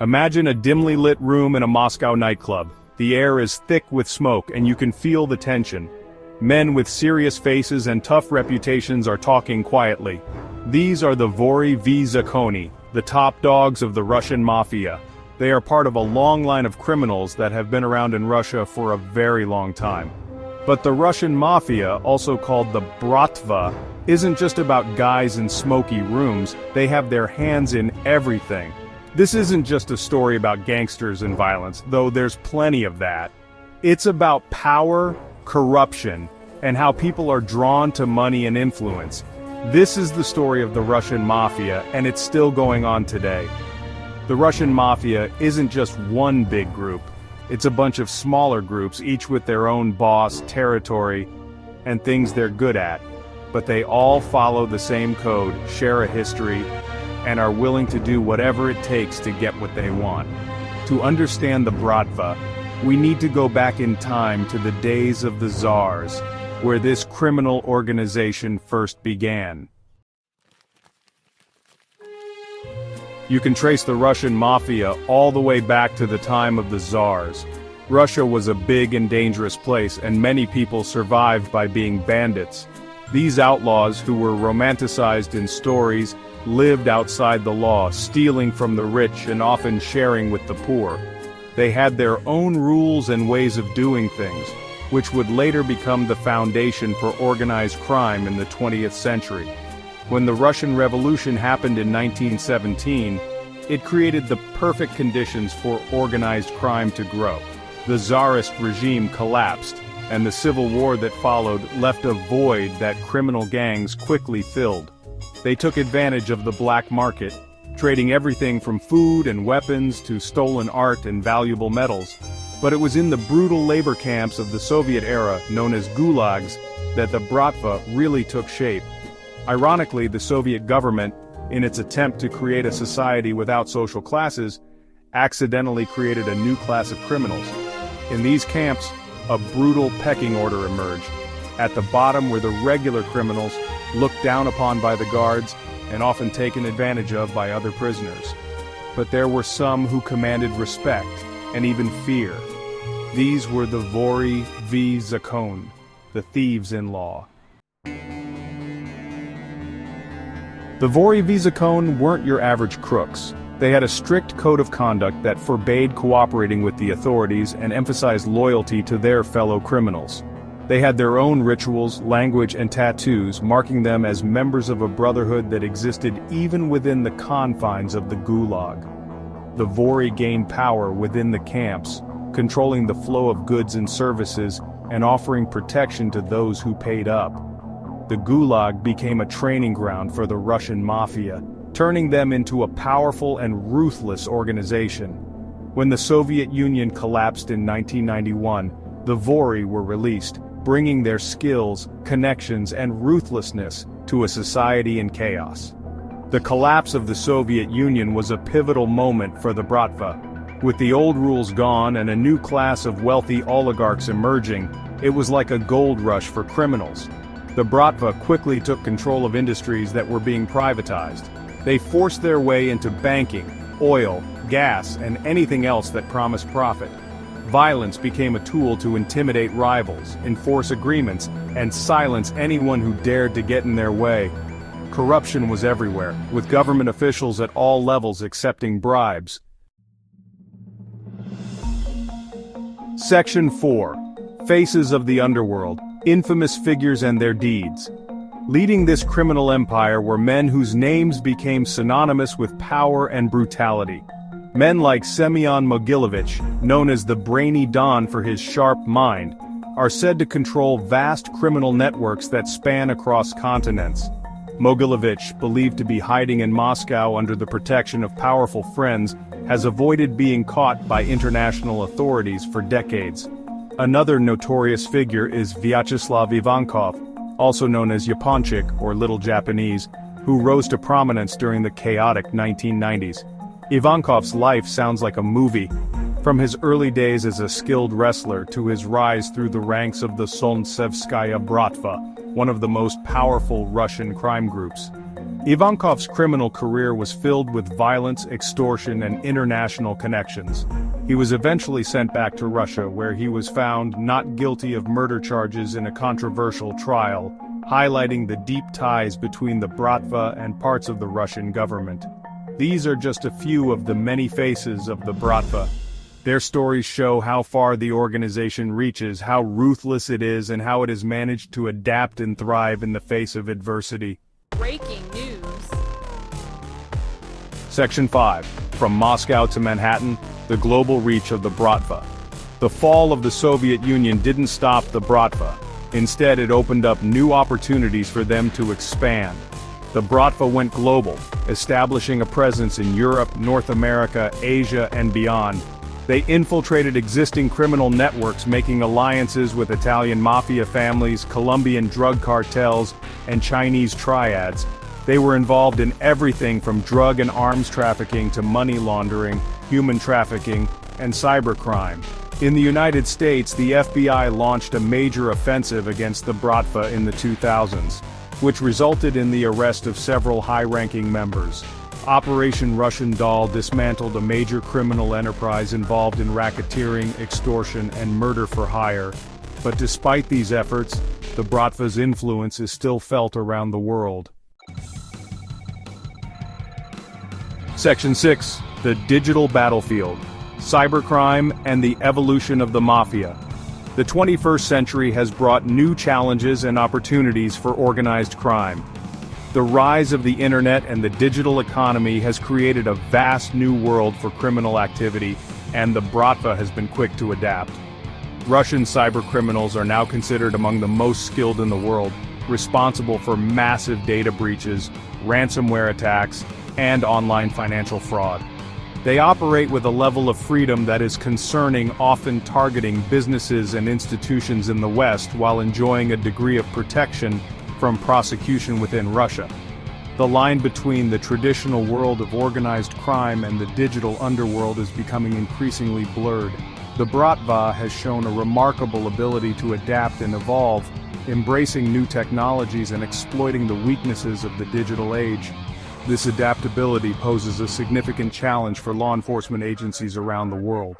Imagine a dimly lit room in a Moscow nightclub. The air is thick with smoke and you can feel the tension. Men with serious faces and tough reputations are talking quietly. These are the Vory v Zakoni, the top dogs of the Russian Mafia. They are part of a long line of criminals that have been around in Russia for a very long time. But the Russian Mafia, also called the Bratva, isn't just about guys in smoky rooms. They have their hands in everything. This isn't just a story about gangsters and violence, though there's plenty of that. It's about power, corruption, and how people are drawn to money and influence. This is the story of the Russian Mafia, and it's still going on today. The Russian Mafia isn't just one big group. It's a bunch of smaller groups, each with their own boss, territory, and things they're good at. But they all follow the same code, share a history, and are willing to do whatever it takes to get what they want. To understand the Bratva, we need to go back in time to the days of the Tsars, where this criminal organization first began. You can trace the Russian Mafia all the way back to the time of the Tsars. Russia was a big and dangerous place, and many people survived by being bandits. These outlaws, who were romanticized in stories, lived outside the law, stealing from the rich and often sharing with the poor. They had their own rules and ways of doing things, which would later become the foundation for organized crime in the 20th century. When the Russian Revolution happened in 1917, it created the perfect conditions for organized crime to grow. The Tsarist regime collapsed, and the civil war that followed left a void that criminal gangs quickly filled. They took advantage of the black market, trading everything from food and weapons to stolen art and valuable metals. But it was in the brutal labor camps of the Soviet era, known as gulags, that the Bratva really took shape. Ironically, the Soviet government, in its attempt to create a society without social classes, accidentally created a new class of criminals. In these camps, a brutal pecking order emerged. At the bottom were the regular criminals, looked down upon by the guards, and often taken advantage of by other prisoners. But there were some who commanded respect, and even fear. These were the Vory v Zakon, the thieves-in-law. The Vory v Zakon weren't your average crooks. They had a strict code of conduct that forbade cooperating with the authorities and emphasized loyalty to their fellow criminals. They had their own rituals, language, and tattoos, marking them as members of a brotherhood that existed even within the confines of the Gulag. The Vory gained power within the camps, controlling the flow of goods and services, and offering protection to those who paid up. The Gulag became a training ground for the Russian Mafia, turning them into a powerful and ruthless organization. When the Soviet Union collapsed in 1991, the Vory were released, bringing their skills, connections, and ruthlessness to a society in chaos. The collapse of the Soviet Union was a pivotal moment for the Bratva. With the old rules gone and a new class of wealthy oligarchs emerging, it was like a gold rush for criminals. The Bratva quickly took control of industries that were being privatized. They forced their way into banking, oil, gas, and anything else that promised profit. Violence became a tool to intimidate rivals, enforce agreements, and silence anyone who dared to get in their way. Corruption was everywhere, with government officials at all levels accepting bribes. Section 4. Faces of the Underworld, Infamous Figures and Their Deeds. Leading this criminal empire were men whose names became synonymous with power and brutality. Men like Semion Mogilevich, known as the Brainy Don for his sharp mind, are said to control vast criminal networks that span across continents. Mogilevich, believed to be hiding in Moscow under the protection of powerful friends, has avoided being caught by international authorities for decades. Another notorious figure is Vyacheslav Ivankov, also known as Yaponchik or Little Japanese, who rose to prominence during the chaotic 1990s. Ivankov's life sounds like a movie, from his early days as a skilled wrestler to his rise through the ranks of the Solntsevskaya Bratva, one of the most powerful Russian crime groups. Ivankov's criminal career was filled with violence, extortion, and international connections. He was eventually sent back to Russia, where he was found not guilty of murder charges in a controversial trial, highlighting the deep ties between the Bratva and parts of the Russian government. These are just a few of the many faces of the Bratva. Their stories show how far the organization reaches, how ruthless it is, and how it has managed to adapt and thrive in the face of adversity. Breaking news. Section 5. From Moscow to Manhattan, the global reach of the Bratva. The fall of the Soviet Union didn't stop the Bratva. Instead, it opened up new opportunities for them to expand. The Bratva went global, establishing a presence in Europe, North America, Asia, and beyond. They infiltrated existing criminal networks, making alliances with Italian mafia families, Colombian drug cartels, and Chinese triads. They were involved in everything from drug and arms trafficking to money laundering, human trafficking, and cybercrime. In the United States, the FBI launched a major offensive against the Bratva in the 2000s, which resulted in the arrest of several high-ranking members. Operation Russian Doll dismantled a major criminal enterprise involved in racketeering, extortion, and murder for hire. But despite these efforts, the Bratva's influence is still felt around the world. Section 6. The Digital Battlefield. Cybercrime and the Evolution of the Mafia. The 21st century has brought new challenges and opportunities for organized crime. The rise of the internet and the digital economy has created a vast new world for criminal activity, and the Bratva has been quick to adapt. Russian cybercriminals are now considered among the most skilled in the world, responsible for massive data breaches, ransomware attacks, and online financial fraud. They operate with a level of freedom that is concerning, often targeting businesses and institutions in the West while enjoying a degree of protection from prosecution within Russia. The line between the traditional world of organized crime and the digital underworld is becoming increasingly blurred. The Bratva has shown a remarkable ability to adapt and evolve, embracing new technologies and exploiting the weaknesses of the digital age. This adaptability poses a significant challenge for law enforcement agencies around the world.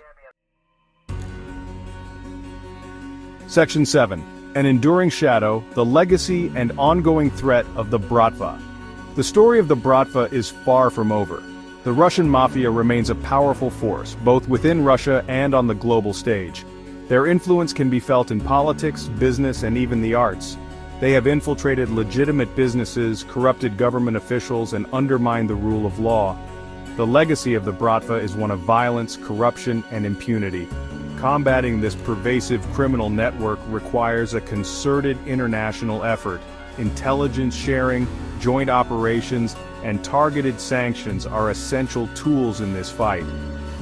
Section 7. An enduring shadow, the legacy and ongoing threat of the Bratva. The story of the Bratva is far from over. The Russian Mafia remains a powerful force, both within Russia and on the global stage. Their influence can be felt in politics, business, and even the arts. They have infiltrated legitimate businesses, corrupted government officials, and undermined the rule of law. The legacy of the Bratva is one of violence, corruption, and impunity. Combating this pervasive criminal network requires a concerted international effort. Intelligence sharing, joint operations, and targeted sanctions are essential tools in this fight.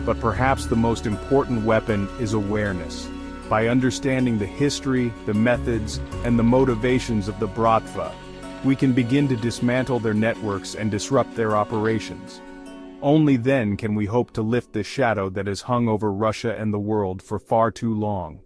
But perhaps the most important weapon is awareness. By understanding the history, the methods, and the motivations of the Bratva, we can begin to dismantle their networks and disrupt their operations. Only then can we hope to lift the shadow that has hung over Russia and the world for far too long.